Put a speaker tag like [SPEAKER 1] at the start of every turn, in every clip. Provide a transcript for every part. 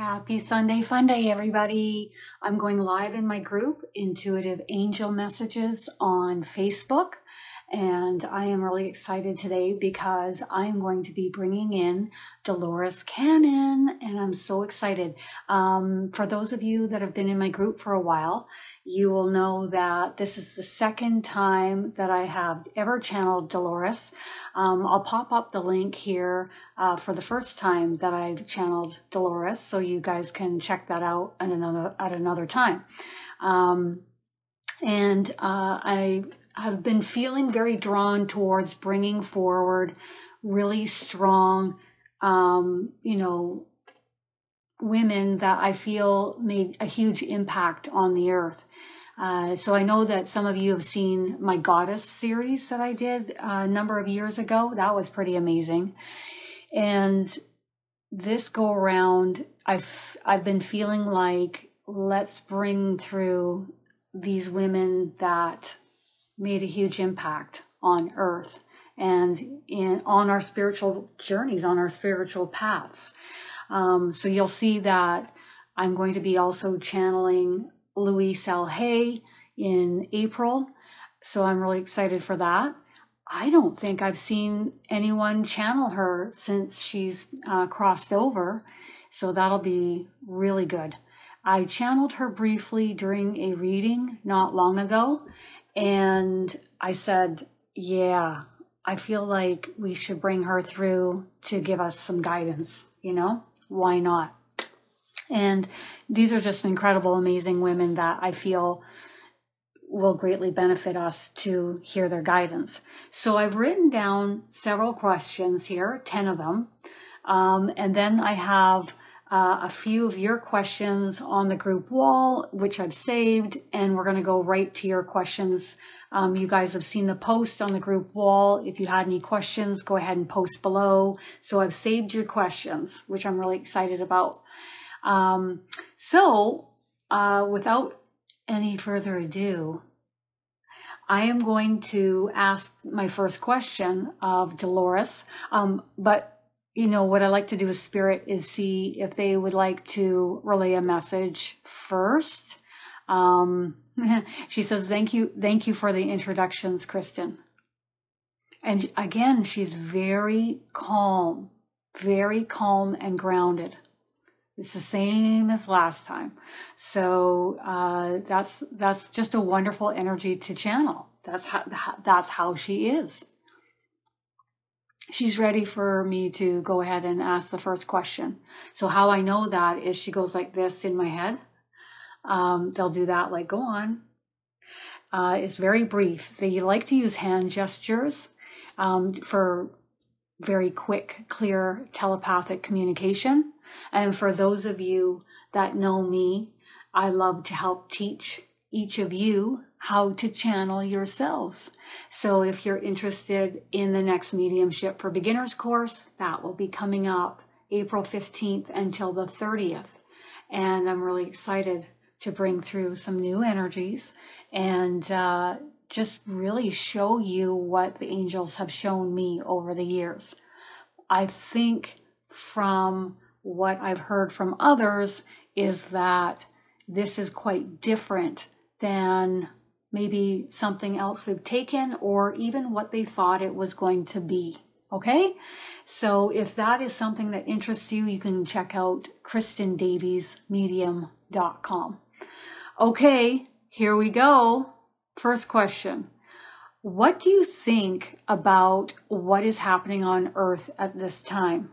[SPEAKER 1] Happy Sunday Fun Day, everybody. I'm going live in my group, Intuitive Angel Messages, on Facebook. And I am really excited today because I'm going to be bringing in Dolores Cannon, and I'm so excited. For those of you that have been in my group for a while, you will know that this is the second time that I have ever channeled Dolores. I'll pop up the link here for the first time that I've channeled Dolores, so you guys can check that out at another time. I've been feeling very drawn towards bringing forward really strong, women that I feel made a huge impact on the earth. So I know that some of you have seen my Goddess series that I did a number of years ago. That was pretty amazing. And this go around, I've been feeling like, let's bring through these women that made a huge impact on earth and on our spiritual journeys, on our spiritual paths. So you'll see that I'm going to be also channeling Louise L. Hay in April. So I'm really excited for that. I don't think I've seen anyone channel her since she's crossed over. So that'll be really good. I channeled her briefly during a reading not long ago. And I said, yeah, I feel like we should bring her through to give us some guidance, why not? And these are just incredible, amazing women that I feel will greatly benefit us to hear their guidance. So I've written down several questions here, 10 of them. And then I have a few of your questions on the group wall, which I've saved, and we're going to go right to your questions. You guys have seen the post on the group wall. If you had any questions, go ahead and post below. So I've saved your questions, which I'm really excited about. Without any further ado, I am going to ask my first question of Dolores, but what I like to do with Spirit is see if they would like to relay a message first. She says, thank you for the introductions, Kristin. And again, she's very calm and grounded. It's the same as last time. So that's just a wonderful energy to channel. That's how she is. She's ready for me to go ahead and ask the first question. So how I know that is she goes like this in my head. They'll do that, like, go on. It's very brief. They like to use hand gestures for very quick, clear telepathic communication. And for those of you that know me, I love to help teach each of you how to channel yourselves. So if you're interested in the next Mediumship for Beginners course, that will be coming up April 15th until the 30th. And I'm really excited to bring through some new energies and just really show you what the angels have shown me over the years. I think from what I've heard from others is that this is quite different than maybe something else they've taken or even what they thought it was going to be. Okay? So if that is something that interests you, you can check out KristinDaviesMedium.com. Okay, here we go. First question. What do you think about what is happening on Earth at this time?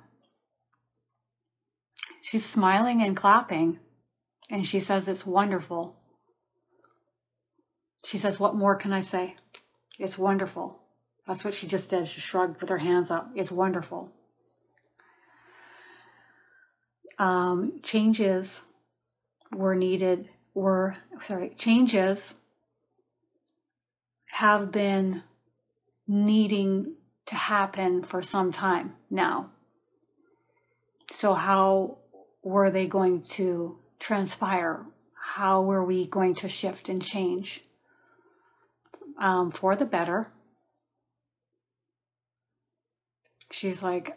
[SPEAKER 1] She's smiling and clapping, and she says it's wonderful. She says, what more can I say? It's wonderful. That's what she just did. She shrugged with her hands up. It's wonderful. Changes have been needing to happen for some time now. So how were they going to transpire? How were we going to shift and change? For the better. She's like,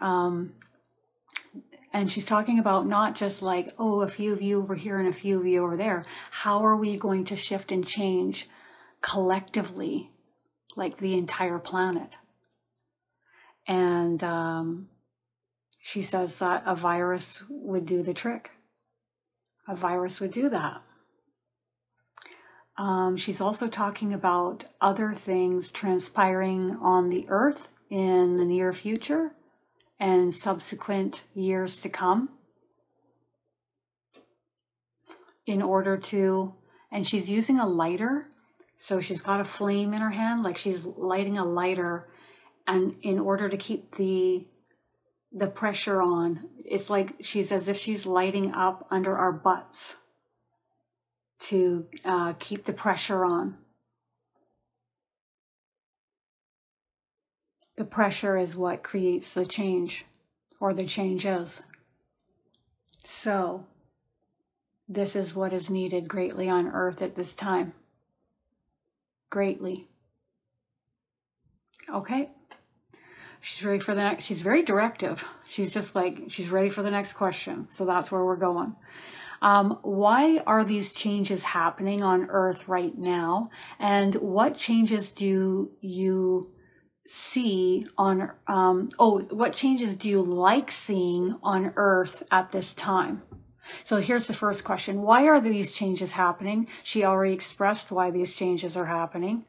[SPEAKER 1] and she's talking about not just like, oh, a few of you over here and a few of you over there. How are we going to shift and change collectively, like the entire planet? And she says that a virus would do the trick. A virus would do that. She's also talking about other things transpiring on the earth in the near future and subsequent years to come, in order to, and she's using a lighter. So she's got a flame in her hand, like she's lighting a lighter, and in order to keep the pressure on. It's like she's as if she's lighting up under our butts to keep the pressure on. The pressure is what creates the change, or the changes. So this is what is needed greatly on earth at this time. Greatly. Okay. She's ready for the next. She's very directive. She's just like, she's ready for the next question. So that's where we're going. Why are these changes happening on earth right now? And what changes do you see on, what changes do you like seeing on earth at this time? So here's the first question. Why are these changes happening? She already expressed why these changes are happening.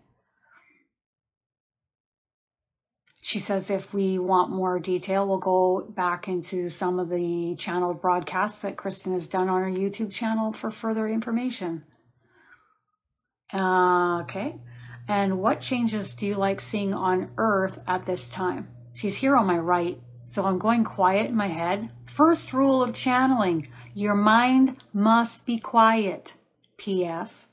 [SPEAKER 1] She says if we want more detail, we'll go back into some of the channeled broadcasts that Kristin has done on her YouTube channel for further information. Okay. And what changes do you like seeing on earth at this time? She's here on my right, so I'm going quiet in my head. First rule of channeling, your mind must be quiet. P.S.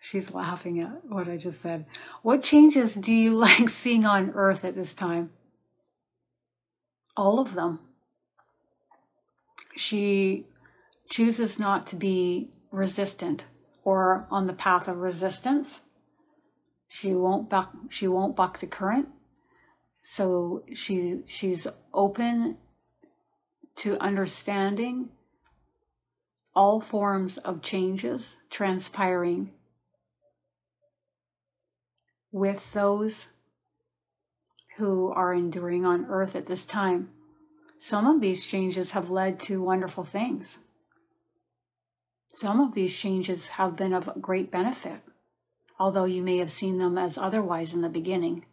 [SPEAKER 1] She's laughing at what I just said. What changes do you like seeing on earth at this time? All of them. She chooses not to be resistant or on the path of resistance. She won't buck the current. So she's open to understanding all forms of changes transpiring with those who are enduring on earth at this time. Some of these changes have led to wonderful things. Some of these changes have been of great benefit, although you may have seen them as otherwise in the beginning.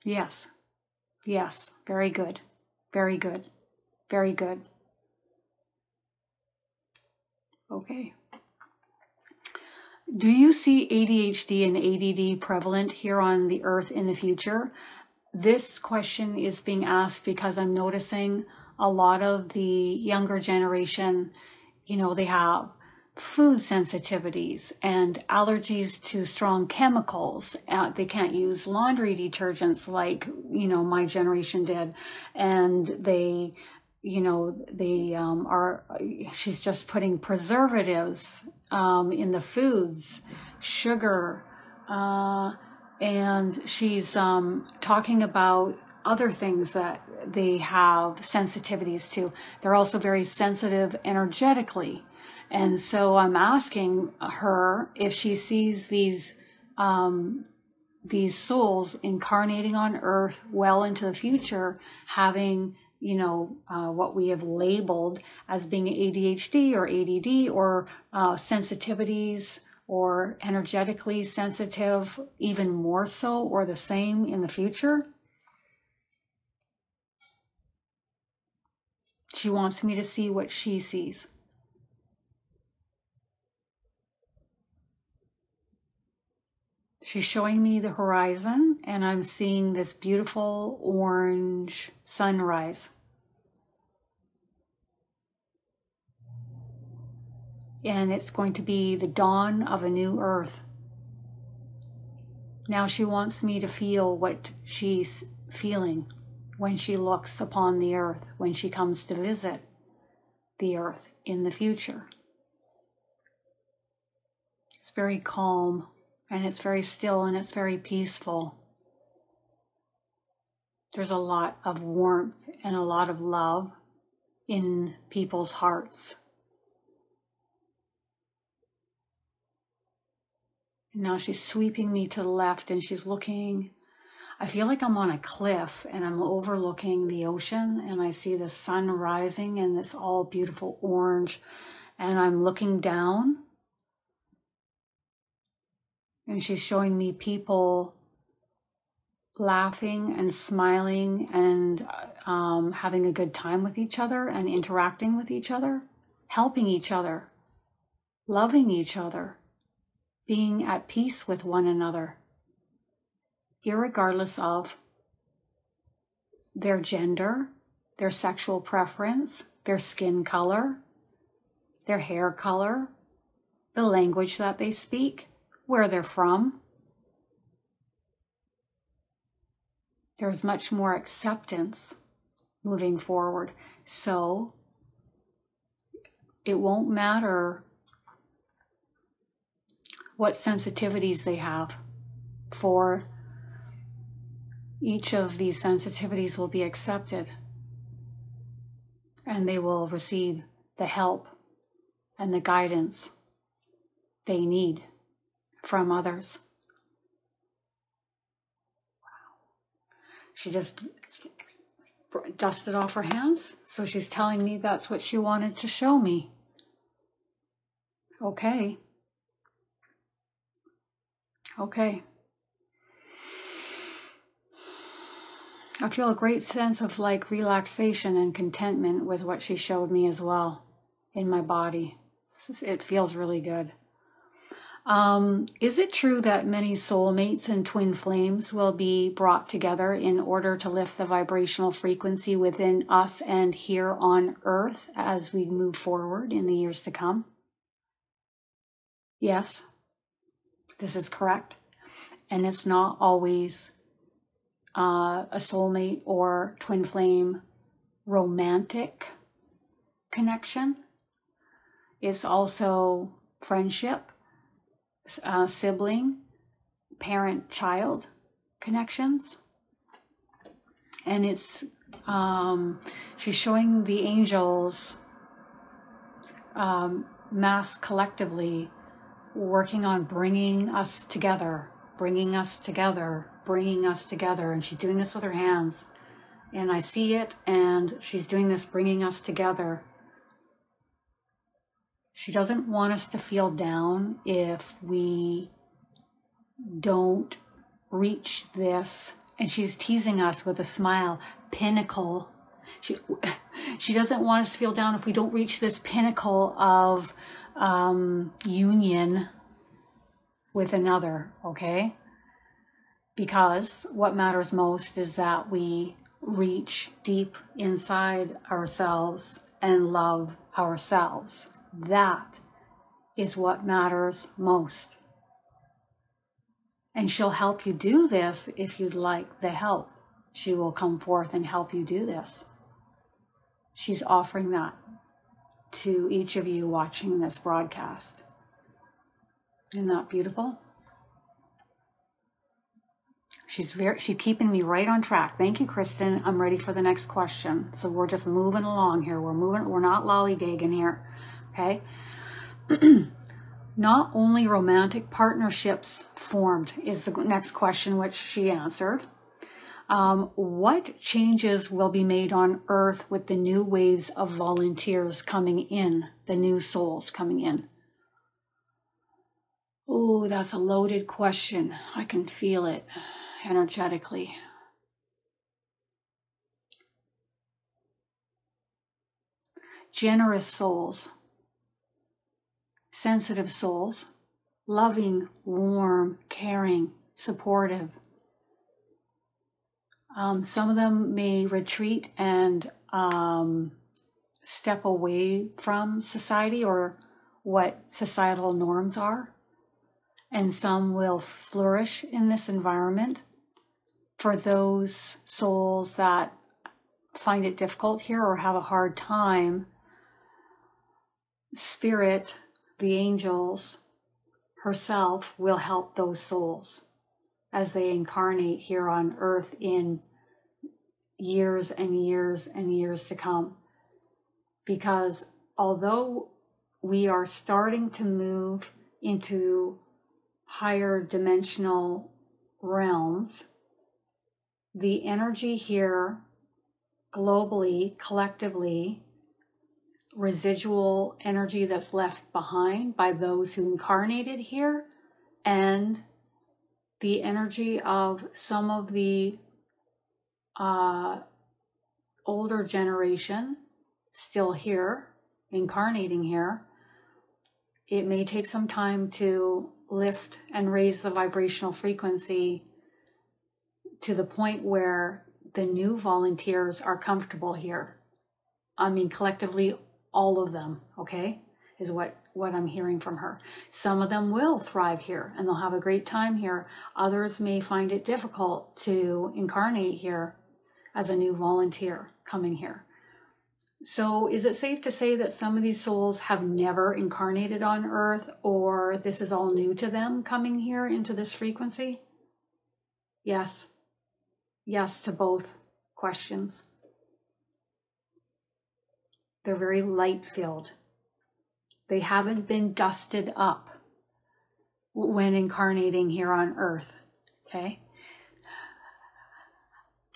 [SPEAKER 1] Yes, yes, very good, very good, very good. Okay. Do you see ADHD and ADD prevalent here on the earth in the future? This question is being asked because I'm noticing a lot of the younger generation, they have food sensitivities and allergies to strong chemicals. They can't use laundry detergents like, my generation did. And she's just putting preservatives in the foods, sugar, and she's talking about other things that they have sensitivities to. They're also very sensitive energetically. And so I'm asking her if she sees these souls incarnating on earth well into the future, having what we have labeled as being ADHD or ADD or sensitivities or energetically sensitive, even more so or the same in the future. She wants me to see what she sees. She's showing me the horizon, and I'm seeing this beautiful orange sunrise. And it's going to be the dawn of a new earth. Now she wants me to feel what she's feeling when she looks upon the earth, when she comes to visit the earth in the future. It's very calm, And it's very still and it's very peaceful. There's a lot of warmth and a lot of love in people's hearts. And now she's sweeping me to the left and she's looking. I feel like I'm on a cliff and I'm overlooking the ocean and I see the sun rising and this all beautiful orange, and I'm looking down and she's showing me people laughing and smiling and having a good time with each other and interacting with each other, helping each other, loving each other, being at peace with one another, irregardless of their gender, their sexual preference, their skin color, their hair color, the language that they speak, where they're from. There's much more acceptance moving forward. So it won't matter what sensitivities they have. For each of these sensitivities will be accepted and they will receive the help and the guidance they need from others. She just dusted off her hands, so she's telling me that's what she wanted to show me. Okay. Okay. I feel a great sense of like relaxation and contentment with what she showed me as well in my body. It feels really good. Is it true that many soulmates and twin flames will be brought together in order to lift the vibrational frequency within us and here on Earth as we move forward in the years to come? Yes, this is correct. And it's not always a soulmate or twin flame romantic connection. It's also friendship, sibling, parent-child connections. And it's, she's showing the angels mass collectively working on bringing us together, bringing us together, bringing us together. And she's doing this with her hands. And I see it, and she's doing this, bringing us together. She doesn't want us to feel down if we don't reach this. And she's teasing us with a smile, pinnacle. She doesn't want us to feel down if we don't reach this pinnacle of union with another, okay? Because what matters most is that we reach deep inside ourselves and love ourselves. That is what matters most. And she'll help you do this if you'd like the help. She will come forth and help you do this. She's offering that to each of you watching this broadcast. Isn't that beautiful? She's keeping me right on track. Thank you, Kristin. I'm ready for the next question. So we're just moving along here. We're not lollygagging here. Okay. Not only romantic partnerships formed is the next question, which she answered. What changes will be made on Earth with the new waves of volunteers coming in, the new souls coming in? Oh, that's a loaded question. I can feel it energetically. Generous souls, sensitive souls, loving, warm, caring, supportive. Some of them may retreat and step away from society or what societal norms are. And some will flourish in this environment. For those souls that find it difficult here or have a hard time, Spirit, the angels, herself will help those souls as they incarnate here on earth in years and years and years to come. Because although we are starting to move into higher dimensional realms, the energy here globally, collectively, residual energy that's left behind by those who incarnated here, and the energy of some of the older generation still here, incarnating here, it may take some time to lift and raise the vibrational frequency to the point where the new volunteers are comfortable here. I mean, collectively, all of them, okay, is what I'm hearing from her. Some of them will thrive here and they'll have a great time here. Others may find it difficult to incarnate here as a new volunteer coming here. So is it safe to say that some of these souls have never incarnated on Earth, or this is all new to them coming here into this frequency? Yes. Yes to both questions. They're very light-filled. They haven't been dusted up when incarnating here on Earth. Okay?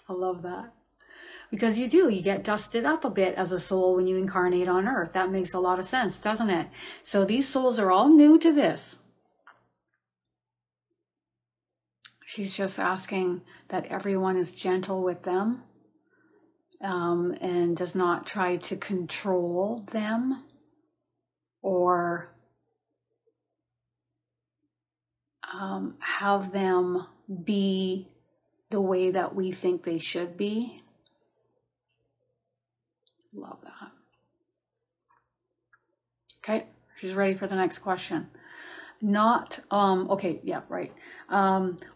[SPEAKER 1] I love that. Because you do, you get dusted up a bit as a soul when you incarnate on Earth. That makes a lot of sense, doesn't it? So these souls are all new to this. She's just asking that everyone is gentle with them and does not try to control them or have them be the way that we think they should be. Love that. Okay, she's ready for the next question. Okay, yeah, right.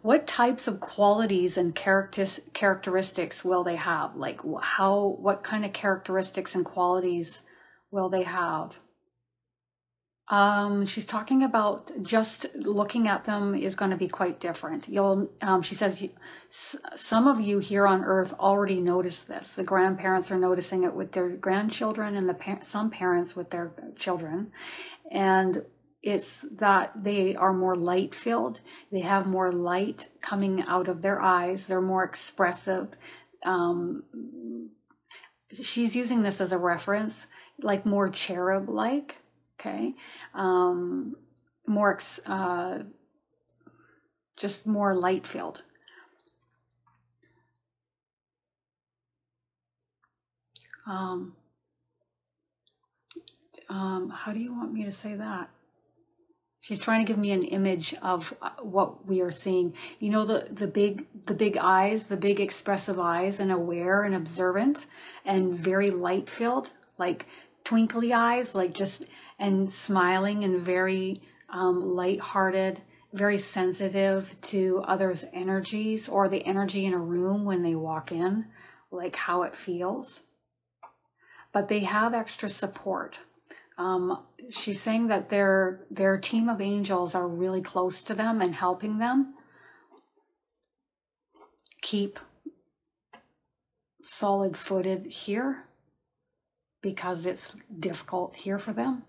[SPEAKER 1] What types of qualities and characteristics will they have? Like what kind of characteristics and qualities will they have? She's talking about just looking at them is going to be quite different. She says, some of you here on Earth already notice this. The grandparents are noticing it with their grandchildren, and some parents with their children. And it's that they are more light filled. They have more light coming out of their eyes. They're more expressive. She's using this as a reference, like more cherub-like. Okay, just more light filled. How do you want me to say that? She's trying to give me an image of what we are seeing. You know, the big eyes, the big expressive eyes, and aware and observant, and very light filled, like twinkly eyes, like just. And smiling and very light-hearted, very sensitive to others' energies or the energy in a room when they walk in, like how it feels. But they have extra support. She's saying that their team of angels are really close to them and helping them keep solid-footed here because it's difficult here for them.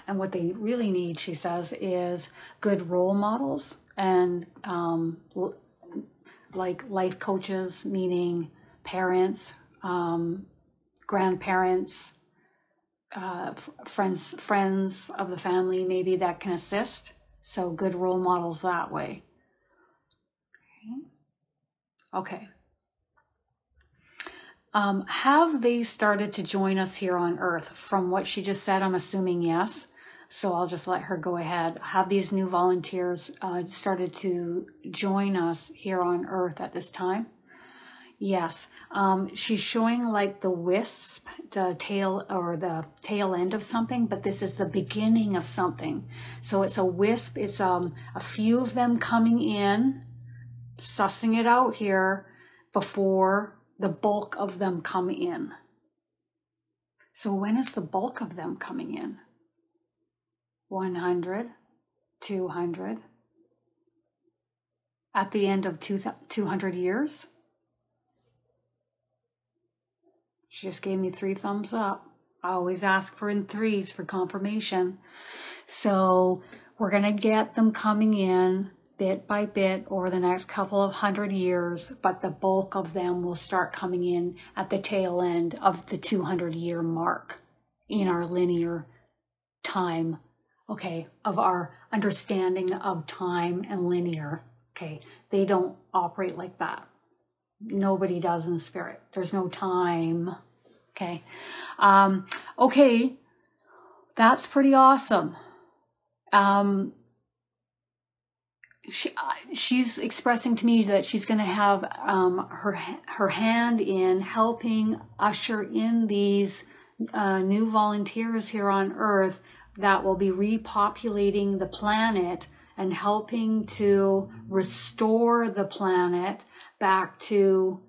[SPEAKER 1] And what they really need, she says, is good role models and like life coaches, meaning parents, grandparents, friends of the family, maybe that can assist. So good role models that way. Okay. Have they started to join us here on Earth? From what she just said, I'm assuming yes. So I'll just let her go ahead. Have these new volunteers started to join us here on Earth at this time? Yes. She's showing like the wisp, the tail end of something, but this is the beginning of something. So it's a wisp. It's a few of them coming in, sussing it out here before the bulk of them come in. So when is the bulk of them coming in? 100, 200. At the end of 200 years? She just gave me 3 thumbs up. I always ask for in 3s for confirmation. So we're going to get them coming in bit by bit over the next couple of 100 years, but the bulk of them will start coming in at the tail end of the 200-year mark in our linear time, okay, of our understanding of time and linear, okay? They don't operate like that. Nobody does in spirit. There's no time, okay? Okay, that's pretty awesome. She's expressing to me that she's going to have her hand in helping usher in these new volunteers here on Earth that will be repopulating the planet and helping to restore the planet back to,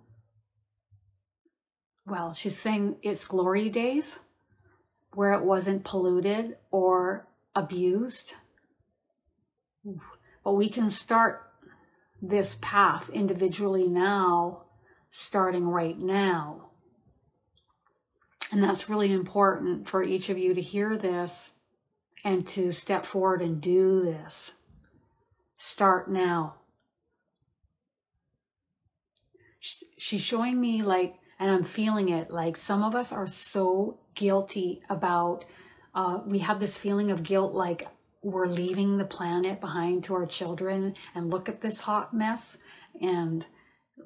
[SPEAKER 1] well, she's saying its glory days, where it wasn't polluted or abused. But we can start this path individually now, starting right now. And that's really important for each of you to hear this and to step forward and do this. Start now. She's showing me like, and I'm feeling it, like some of us are so guilty about, we have this feeling of guilt, like we're leaving the planet behind to our children, and look at this hot mess, and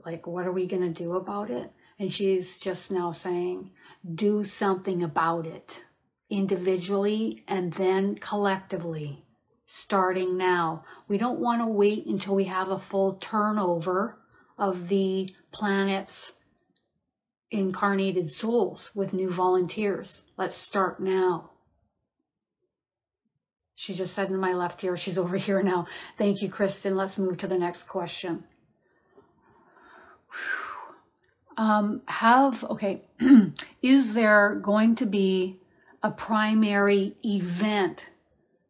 [SPEAKER 1] like, what are we going to do about it? And she's just now saying, do something about it, individually and then collectively, starting now. We don't want to wait until we have a full turnover of the planet's incarnated souls with new volunteers. Let's start now. She just said in my left ear, she's over here now. Thank you, Kristin. Let's move to the next question. Okay, is there going to be a primary event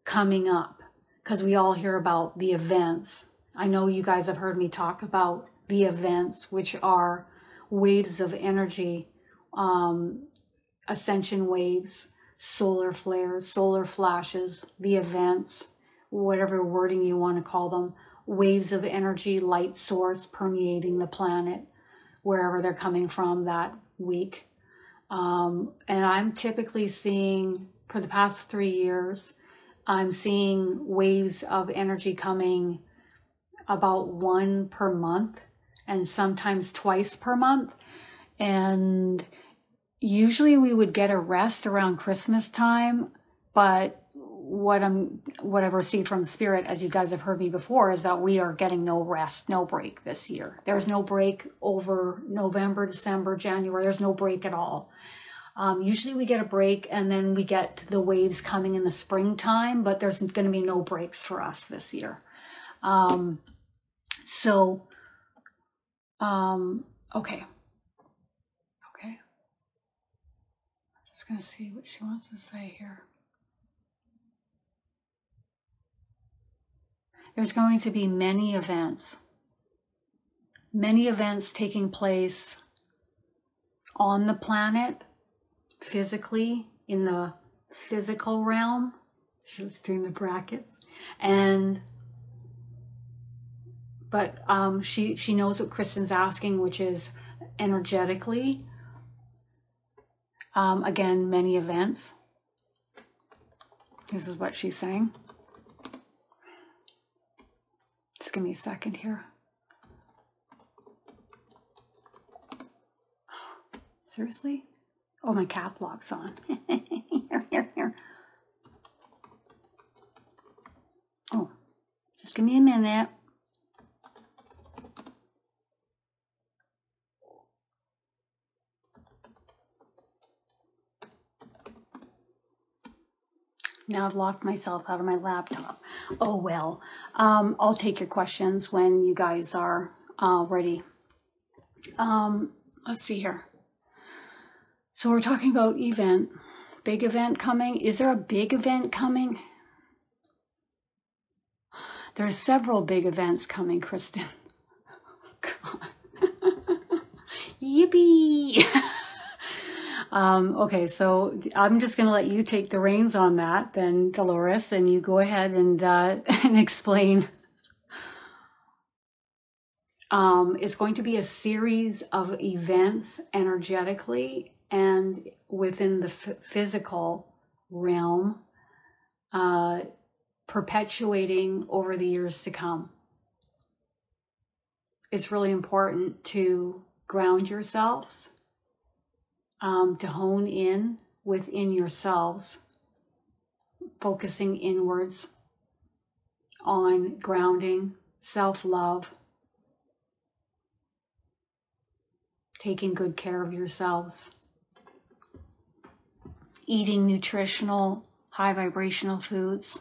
[SPEAKER 1] coming up? Because we all hear about the events. I know you guys have heard me talk about the events, which are waves of energy, ascension waves, solar flares, solar flashes, the events, whatever wording you want to call them, waves of energy, light source permeating the planet, wherever they're coming from that week. And I'm typically seeing, for the past 3 years, I'm seeing waves of energy coming about 1 per month and sometimes twice per month. And usually we would get a rest around Christmas time, but what I've received from Spirit, as you guys have heard me before, is that we are getting no rest, no break this year. There's no break over November, December, January. There's no break at all. Usually we get a break and then we get the waves coming in the springtime, but there's going to be no breaks for us this year. Okay. I'm just going to see what she wants to say here. There's going to be many events taking place on the planet, physically, in the physical realm. She's doing the brackets. But she knows what Kristin's asking, which is energetically. Again, many events. This is what she's saying. Just give me a second here. Seriously? Oh, my cap lock's on. Here. Oh, just give me a minute. Now I've locked myself out of my laptop. Oh, well. I'll take your questions when you guys are ready. Let's see here. So we're talking about event. Big event coming. Is there a big event coming? There's several big events coming, Kristin. Yippee! Okay, so I'm just going to let you take the reins on that then, Dolores, and you go ahead and explain. It's going to be a series of events energetically and within the physical realm, perpetuating over the years to come. It's really important to ground yourselves, to hone in within yourselves, focusing inwards on grounding, self-love, taking good care of yourselves, eating nutritional, high vibrational foods.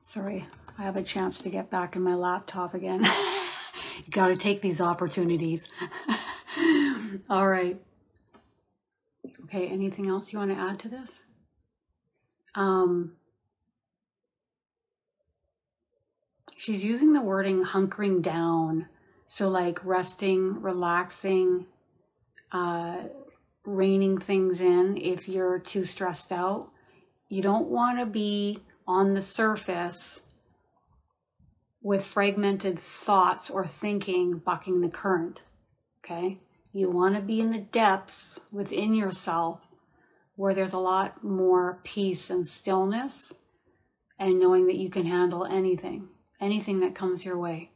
[SPEAKER 1] Sorry, I have a chance to get back in my laptop again. You got to take these opportunities. All right. Okay, anything else you want to add to this? She's using the wording hunkering down. So like resting, relaxing, reining things in if you're too stressed out. You don't want to be on the surface with fragmented thoughts or thinking bucking the current, okay? You want to be in the depths within yourself where there's a lot more peace and stillness and knowing that you can handle anything that comes your way.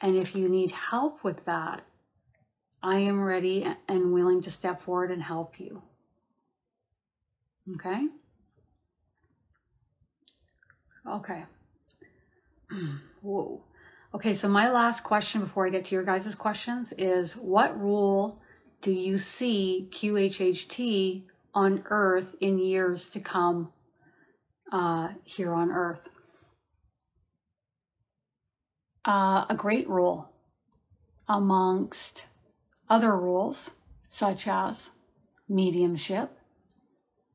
[SPEAKER 1] And if you need help with that, I am ready and willing to step forward and help you. Okay? Okay. Whoa. Okay, so my last question before I get to your guys' questions is, what role do you see QHHT on Earth in years to come here on Earth? A great role amongst other roles such as mediumship,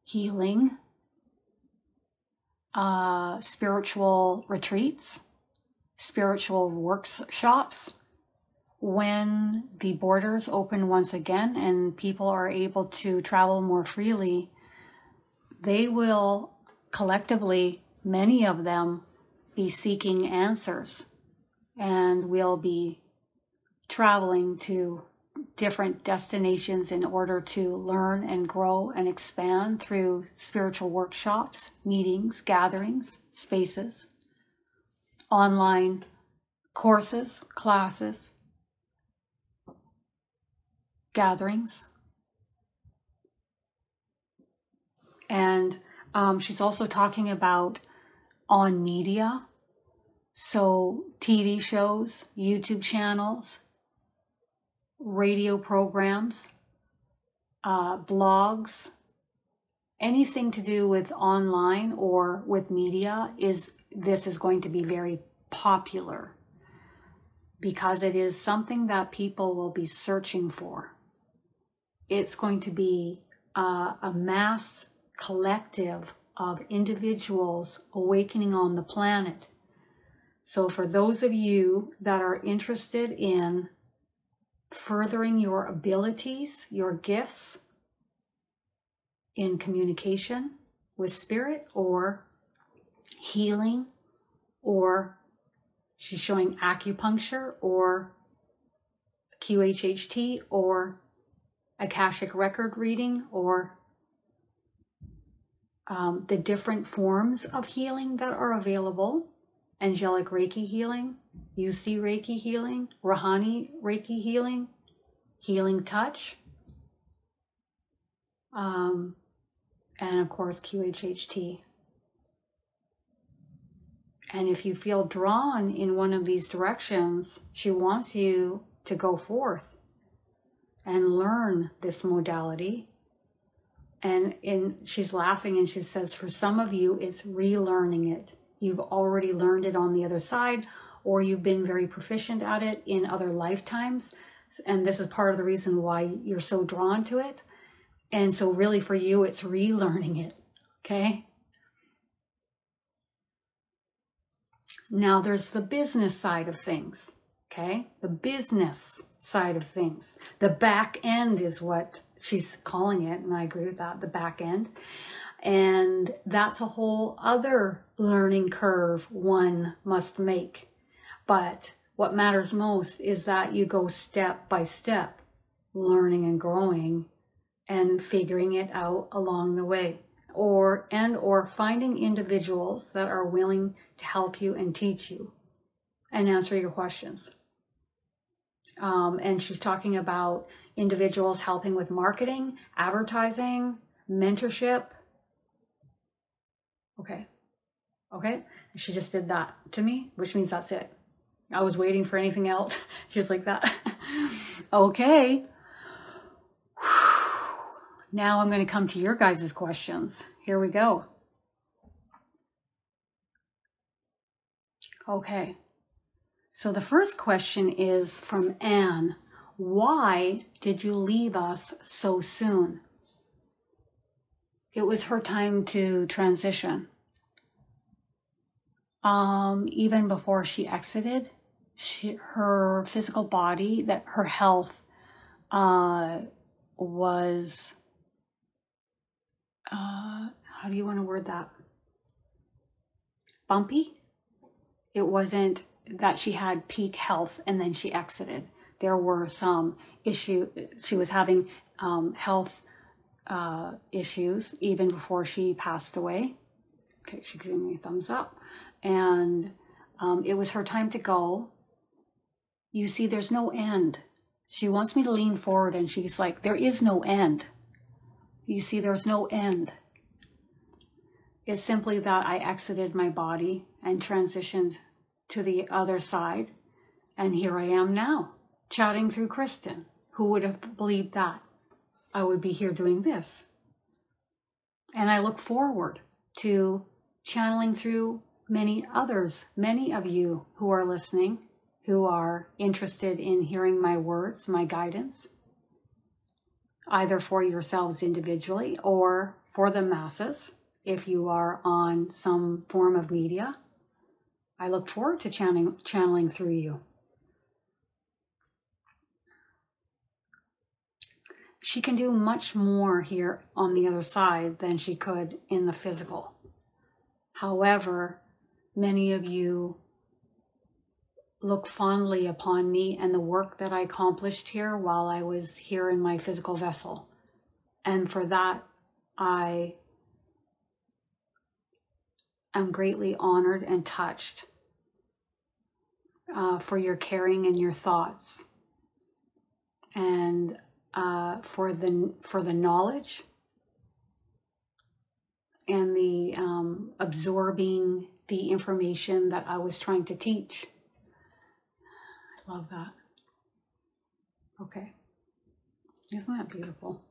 [SPEAKER 1] healing, spiritual retreats, spiritual workshops. When the borders open once again and people are able to travel more freely, they will collectively, many of them, be seeking answers, and we'll be traveling to different destinations in order to learn and grow and expand through spiritual workshops, meetings, gatherings, spaces, online courses, classes, gatherings. And she's also talking about on media, so TV shows, YouTube channels, radio programs, blogs, anything to do with online or with media this is going to be very popular because it is something that people will be searching for. It's going to be a mass collective of individuals awakening on the planet. So for those of you that are interested in furthering your abilities, your gifts in communication with spirit or healing, or she's showing acupuncture or QHHT or Akashic record reading or the different forms of healing that are available. Angelic Reiki healing, UC Reiki healing, Rahani Reiki healing, healing touch, and of course QHHT. And if you feel drawn in one of these directions, she wants you to go forth and learn this modality. And she's laughing and she says, for some of you, it's relearning it. You've already learned it on the other side, or you've been very proficient at it in other lifetimes. And this is part of the reason why you're so drawn to it. And so really for you, it's relearning it. Okay. Now there's the business side of things. Okay. The business side of things. The back end is what she's calling it. And I agree with that. The back end. And that's a whole other learning curve one must make. But what matters most is that you go step by step, learning and growing and figuring it out along the way. Or finding individuals that are willing to help you and teach you and answer your questions. And she's talking about individuals helping with marketing, advertising, mentorship. Okay. She just did that to me, which means that's it. I was waiting for anything else. Just like that. Okay. Now I'm going to come to your guys' questions. Here we go. Okay. So the first question is from Anne. Why did you leave us so soon? It was her time to transition. Even before she exited, her physical body, that her health was, how do you want to word that? Bumpy. It wasn't that she had peak health and then she exited. There were some issues. She was having health issues even before she passed away. Okay, she gave me a thumbs up. And it was her time to go. You see, there's no end. She wants me to lean forward and she's like, there is no end. You see, there's no end. It's simply that I exited my body and transitioned to the other side. And here I am now, chatting through Kristin. Who would have believed that? I would be here doing this. And I look forward to channeling through many others, many of you who are listening, who are interested in hearing my words, my guidance, either for yourselves individually or for the masses. If you are on some form of media, I look forward to channeling through you. She can do much more here on the other side than she could in the physical. However, many of you look fondly upon me and the work that I accomplished here while I was here in my physical vessel. And for that, I am greatly honored and touched for your caring and your thoughts, and for the knowledge and the absorbing the information that I was trying to teach. I love that. Okay. Isn't that beautiful?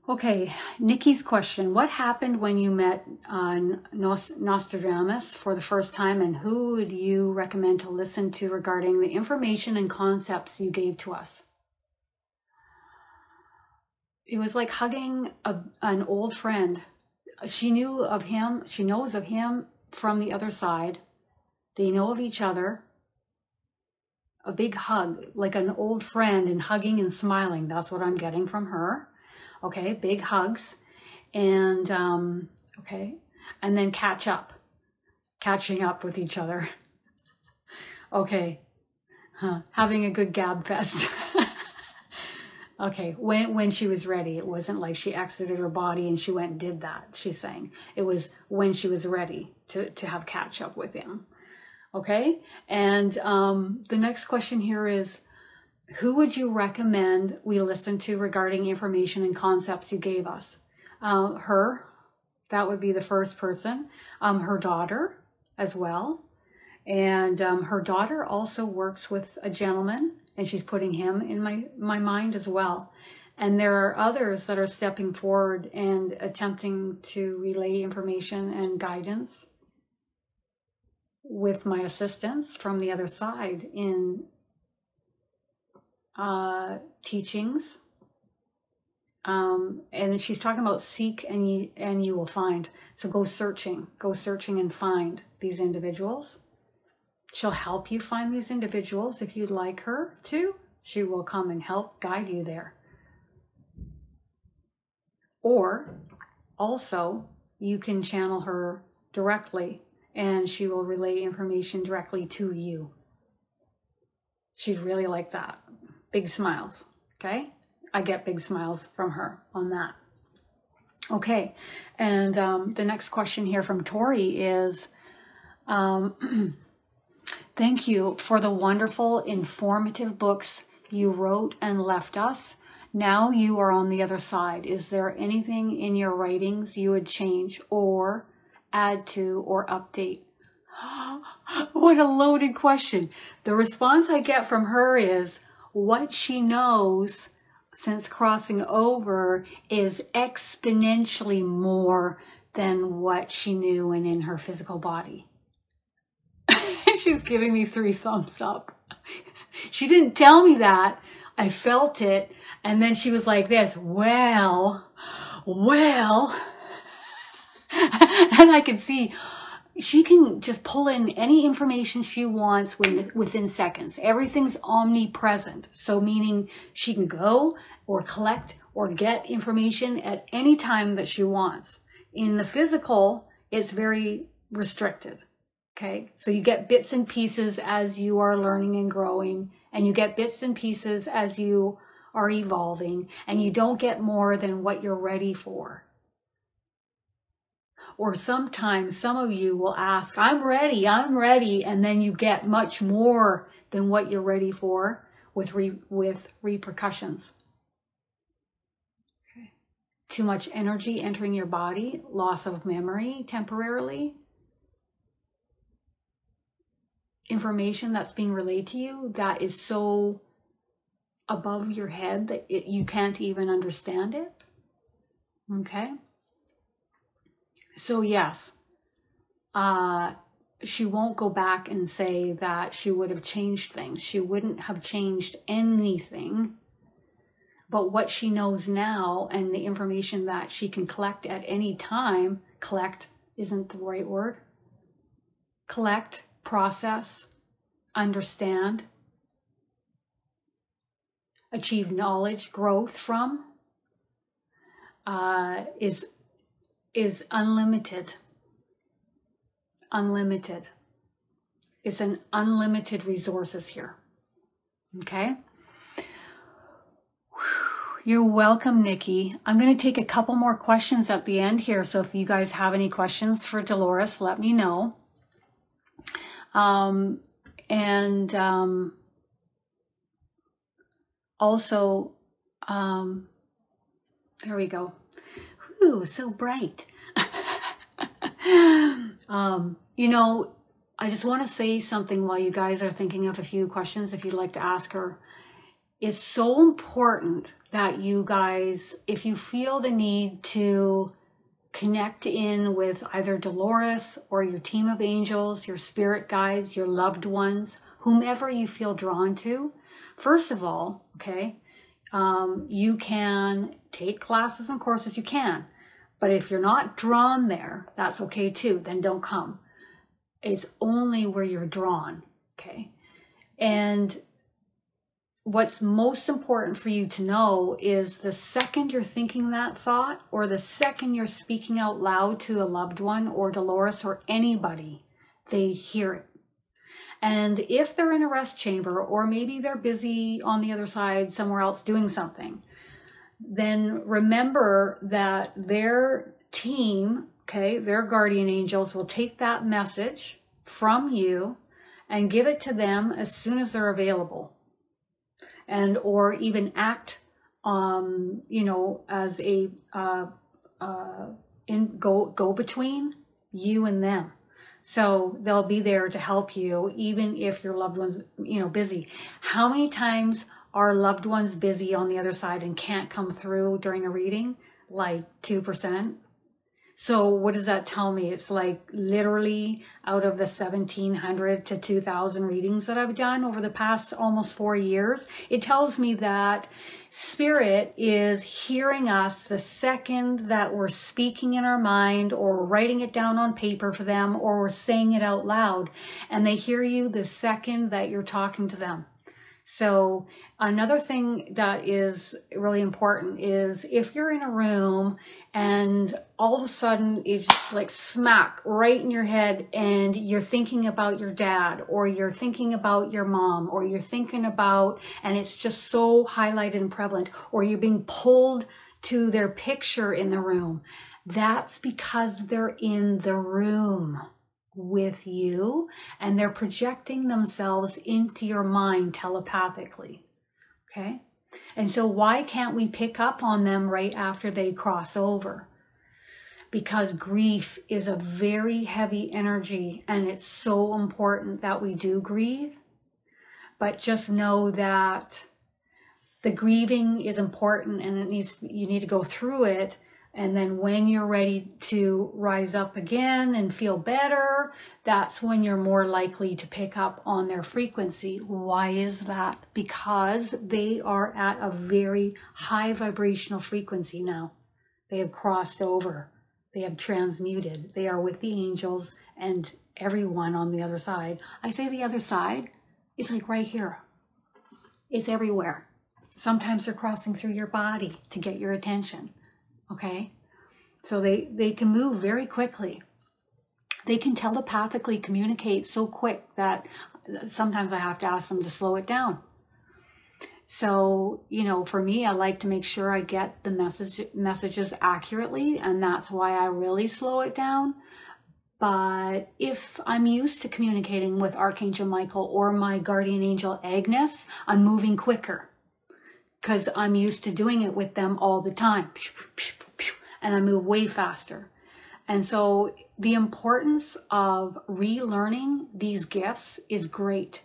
[SPEAKER 1] Okay, Nikki's question. What happened when you met Nostradamus for the first time, and who would you recommend to listen to regarding the information and concepts you gave to us? It was like hugging an old friend. She knew of him. She knows of him from the other side. They know of each other. A big hug, like an old friend, and hugging and smiling. That's what I'm getting from her. Okay, big hugs. And, okay, and then catching up with each other. Okay, having a good gab fest. Okay, when she was ready. It wasn't like she exited her body and she went and did that, she's saying. It was when she was ready to have catch up with him. Okay, and the next question here is, who would you recommend we listen to regarding information and concepts you gave us? Her, that would be the first person. Her daughter as well. And her daughter also works with a gentleman, and she's putting him in my mind as well. And there are others that are stepping forward and attempting to relay information and guidance with my assistance from the other side in teachings. And she's talking about seek and you will find. So go searching and find these individuals. She'll help you find these individuals if you'd like her to. She will come and help guide you there. Or also you can channel her directly and she will relay information directly to you. She'd really like that. Big smiles, okay? I get big smiles from her on that. Okay, and the next question here from Tori is, thank you for the wonderful, informative books you wrote and left us. Now you are on the other side. Is there anything in your writings you would change or add to or update? What a loaded question. The response I get from her is what she knows since crossing over is exponentially more than what she knew when in her physical body. She's giving me 3 thumbs up. She didn't tell me that. I felt it. And then she was like this, well. And I could see she can just pull in any information she wants within seconds. Everything's omnipresent. So meaning she can go or collect or get information at any time that she wants. In the physical, it's very restricted. Okay, so you get bits and pieces as you are learning and growing, and you get bits and pieces as you are evolving, and you don't get more than what you're ready for. Or sometimes some of you will ask, I'm ready, and then you get much more than what you're ready for with repercussions. Okay. Too much energy entering your body, loss of memory temporarily. Information that's being relayed to you that is so above your head that you can't even understand it. Okay? So yes, she won't go back and say that she would have changed things. She wouldn't have changed anything. But what she knows now and the information that she can collect at any time, collect isn't the right word. Collect, process, understand, achieve knowledge, growth from, is unlimited. Unlimited. It's an unlimited resources here. Okay? You're welcome, Nikki. I'm going to take a couple more questions at the end here. So if you guys have any questions for Dolores, let me know. Also, there we go. Ooh, so bright. You know, I just want to say something while you guys are thinking of a few questions, if you'd like to ask her. It's so important that you guys, if you feel the need to connect in with either Dolores or your team of angels, your spirit guides, your loved ones, whomever you feel drawn to, first of all, okay, you can take classes and courses, you can. But if you're not drawn there, that's okay too, then don't come. It's only where you're drawn, okay? And what's most important for you to know is the second you're thinking that thought, or the second you're speaking out loud to a loved one or Dolores or anybody, they hear it. And if they're in a rest chamber, or maybe they're busy on the other side somewhere else doing something, then remember that their team, okay, their guardian angels will take that message from you and give it to them as soon as they're available. And or even act, you know, as a go between you and them. So they'll be there to help you, even if your loved one's, you know, busy. How many times are loved ones busy on the other side and can't come through during a reading? Like 2%. So what does that tell me? It's like literally out of the 1,700 to 2,000 readings that I've done over the past almost 4 years, it tells me that Spirit is hearing us the second that we're speaking in our mind or we're writing it down on paper for them or we're saying it out loud. And they hear you the second that you're talking to them. So another thing that is really important is if you're in a room and all of a sudden it's just like smack right in your head and you're thinking about your dad or you're thinking about your mom or you're thinking about, and it's just so highlighted and prevalent, or you're being pulled to their picture in the room, that's because they're in the room with you and they're projecting themselves into your mind telepathically. Okay? And so why can't we pick up on them right after they cross over? Because grief is a very heavy energy and it's so important that we do grieve. But just know that the grieving is important and you need to go through it. And then when you're ready to rise up again and feel better, that's when you're more likely to pick up on their frequency. Why is that? Because they are at a very high vibrational frequency now. They have crossed over. They have transmuted. They are with the angels and everyone on the other side. I say the other side, it's like right here. It's everywhere. Sometimes they're crossing through your body to get your attention. Okay, so they can move very quickly. They can telepathically communicate so quick that sometimes I have to ask them to slow it down. So, you know, for me, I like to make sure I get the messages accurately, and that's why I really slow it down. But if I'm used to communicating with Archangel Michael or my guardian angel Agnes, I'm moving quicker because I'm used to doing it with them all the time. And I move way faster. And so the importance of relearning these gifts is great.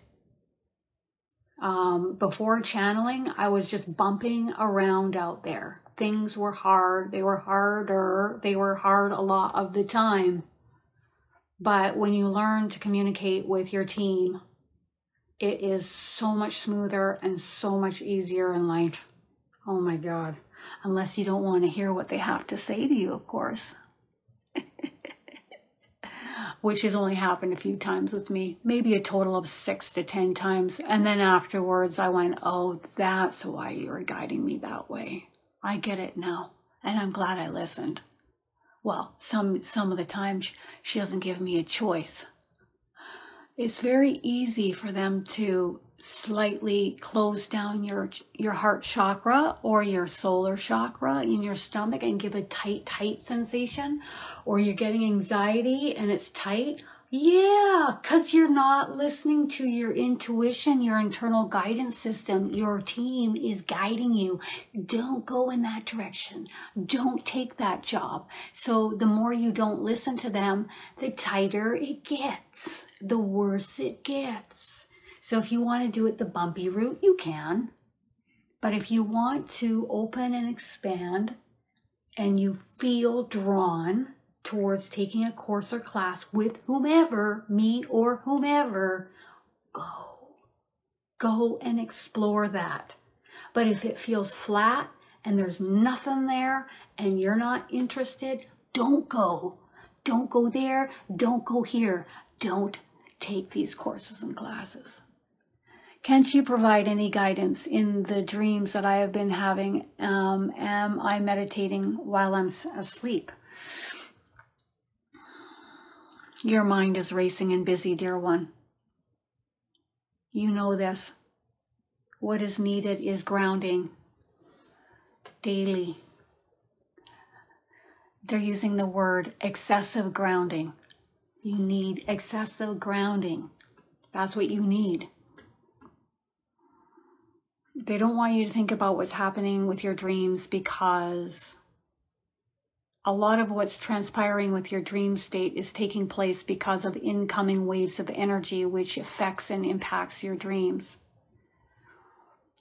[SPEAKER 1] Before channeling, I was just bumping around out there. Things were hard. They were harder. They were hard a lot of the time. But when you learn to communicate with your team, it is so much smoother and so much easier in life. Oh my God. Unless you don't want to hear what they have to say to you, of course. Which has only happened a few times with me. Maybe a total of 6 to 10 times. And then afterwards I went, oh, that's why you were guiding me that way. I get it now. And I'm glad I listened. Well, some of the time she doesn't give me a choice. It's very easy for them to slightly close down your heart chakra or your solar chakra in your stomach and give a tight sensation, or you're getting anxiety and it's tight. Yeah, because you're not listening to your intuition, your internal guidance system. Your team is guiding you. Don't go in that direction. Don't take that job. So the more you don't listen to them, the tighter it gets, the worse it gets. So if you want to do it the bumpy route, you can. But if you want to open and expand and you feel drawn towards taking a course or class with whomever, me or whomever, go and explore that. But if it feels flat and there's nothing there and you're not interested, don't go. Don't go there. Don't go here. Don't take these courses and classes. Can't you provide any guidance in the dreams that I have been having? Am I meditating while I'm asleep? Your mind is racing and busy, dear one. You know this. What is needed is grounding daily. They're using the word excessive grounding. You need excessive grounding. That's what you need. They don't want you to think about what's happening with your dreams, because a lot of what's transpiring with your dream state is taking place because of incoming waves of energy, which affects and impacts your dreams.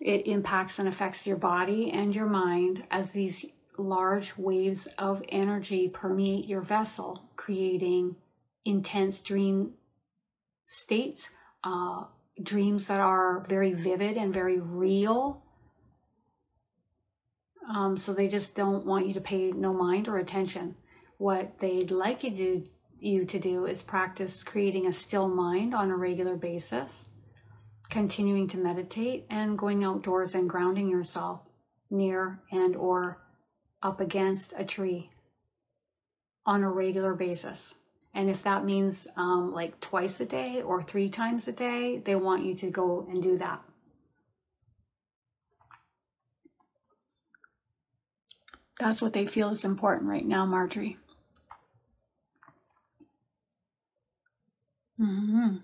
[SPEAKER 1] It impacts and affects your body and your mind as these large waves of energy permeate your vessel, creating intense dream states, dreams that are very vivid and very real. So they just don't want you to pay no mind or attention. What they'd like you to do is practice creating a still mind on a regular basis, continuing to meditate, and going outdoors and grounding yourself near and or up against a tree on a regular basis. And if that means like twice a day or 3 times a day, they want you to go and do that. That's what they feel is important right now, Marjorie. Mm-hmm.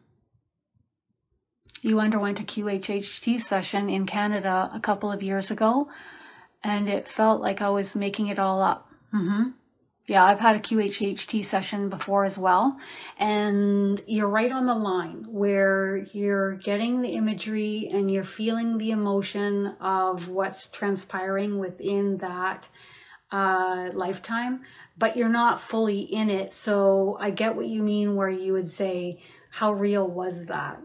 [SPEAKER 1] You underwent a QHHT session in Canada a couple of years ago, and it felt like I was making it all up. Mm-hmm. Yeah, I've had a QHHT session before as well. And you're right on the line where you're getting the imagery and you're feeling the emotion of what's transpiring within that lifetime, but you're not fully in it. So I get what you mean where you would say, how real was that?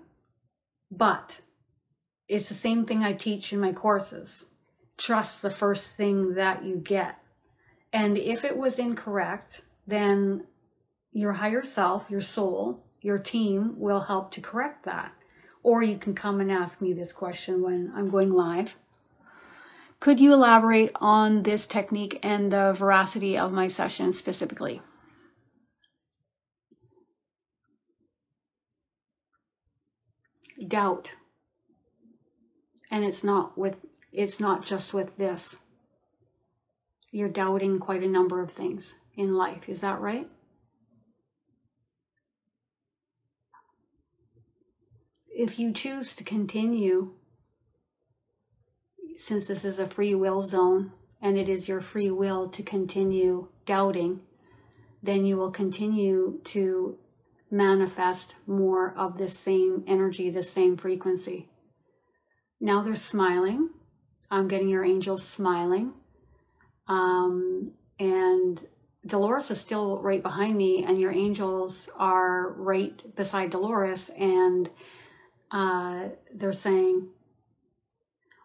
[SPEAKER 1] But it's the same thing I teach in my courses. Trust the first thing that you get. And if it was incorrect, then your higher self, your soul, your team will help to correct that. Or you can come and ask me this question when I'm going live. Could you elaborate on this technique and the veracity of my session specifically? Doubt. And it's not just with this. You're doubting quite a number of things in life. Is that right? If you choose to continue, since this is a free will zone and it is your free will to continue doubting, then you will continue to manifest more of this same energy, the same frequency. Now they're smiling. I'm getting your angels smiling. And Dolores is still right behind me, and your angels are right beside Dolores, and they're saying,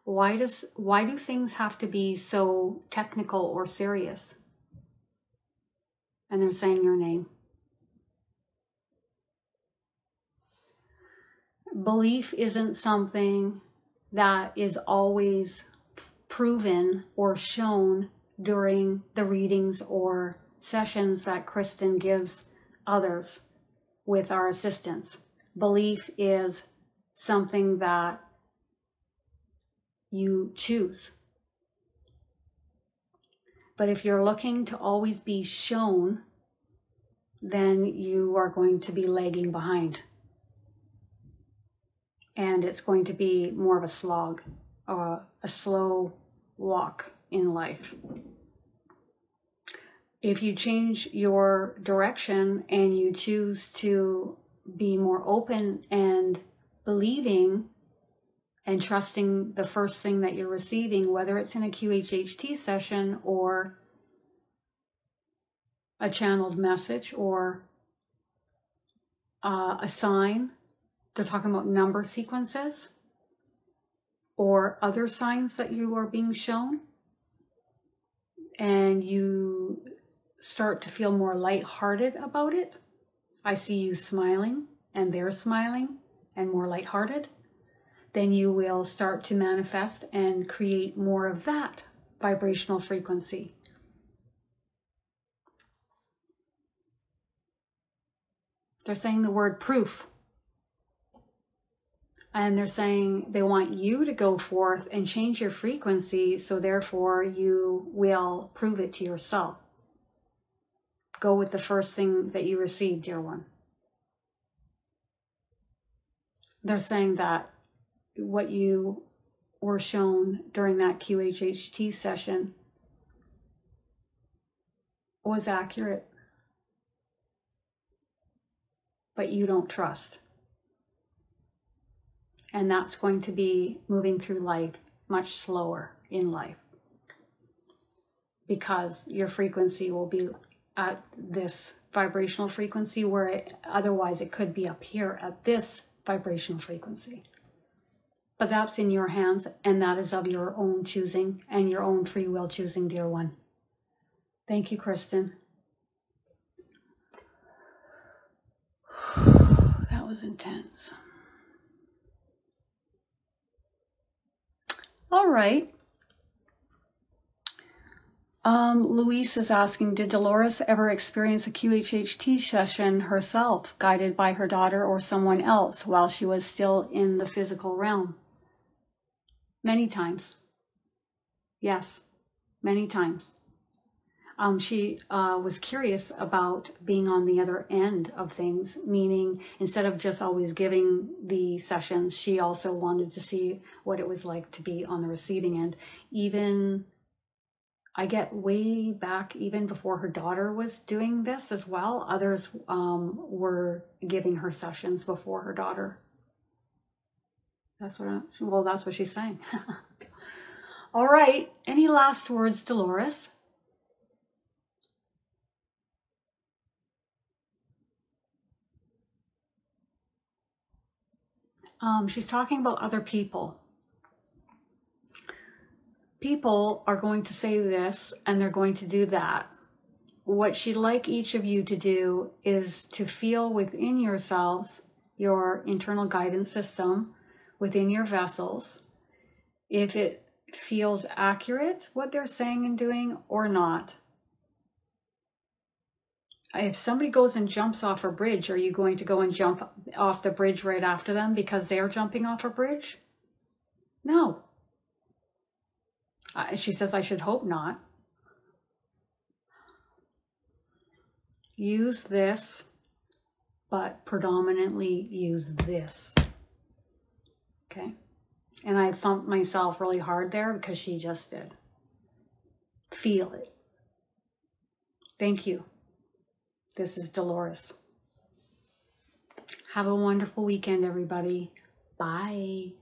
[SPEAKER 1] why do things have to be so technical or serious? And they're saying your name. Belief isn't something that is always proven or shown during the readings or sessions that Kristin gives others with our assistance. Belief is something that you choose. But if you're looking to always be shown, then you are going to be lagging behind. And it's going to be more of a slog, a slow walk in life. If you change your direction and you choose to be more open and believing and trusting the first thing that you're receiving, whether it's in a QHHT session or a channeled message or a sign, they're talking about number sequences or other signs that you are being shown, and you start to feel more lighthearted about it. I see you smiling and they're smiling and more lighthearted. Then you will start to manifest and create more of that vibrational frequency. They're saying the word proof. And they're saying they want you to go forth and change your frequency, so therefore you will prove it to yourself. Go with the first thing that you receive, dear one. They're saying that what you were shown during that QHHT session was accurate, but you don't trust. And that's going to be moving through life much slower in life, because your frequency will be at this vibrational frequency, where otherwise it could be up here at this vibrational frequency. But that's in your hands, and that is of your own choosing and your own free will choosing, dear one. Thank you, Kristin. That was intense. All right. Luis is asking, did Dolores ever experience a QHHT session herself, guided by her daughter or someone else while she was still in the physical realm? Many times. Yes, many times. She was curious about being on the other end of things, meaning instead of just always giving the sessions, she also wanted to see what it was like to be on the receiving end. Even, I get way back, even before her daughter was doing this as well, others were giving her sessions before her daughter. That's what she's saying. All right, any last words, Dolores? She's talking about other people. People are going to say this and they're going to do that. What she'd like each of you to do is to feel within yourselves, your internal guidance system, within your vessels, if it feels accurate, what they're saying and doing, or not. If somebody goes and jumps off a bridge, are you going to go and jump off the bridge right after them because they're jumping off a bridge? No. She says, I should hope not. Use this, but predominantly use this. Okay? And I thumped myself really hard there because she just did. Feel it. Thank you. This is Dolores. Have a wonderful weekend, everybody. Bye.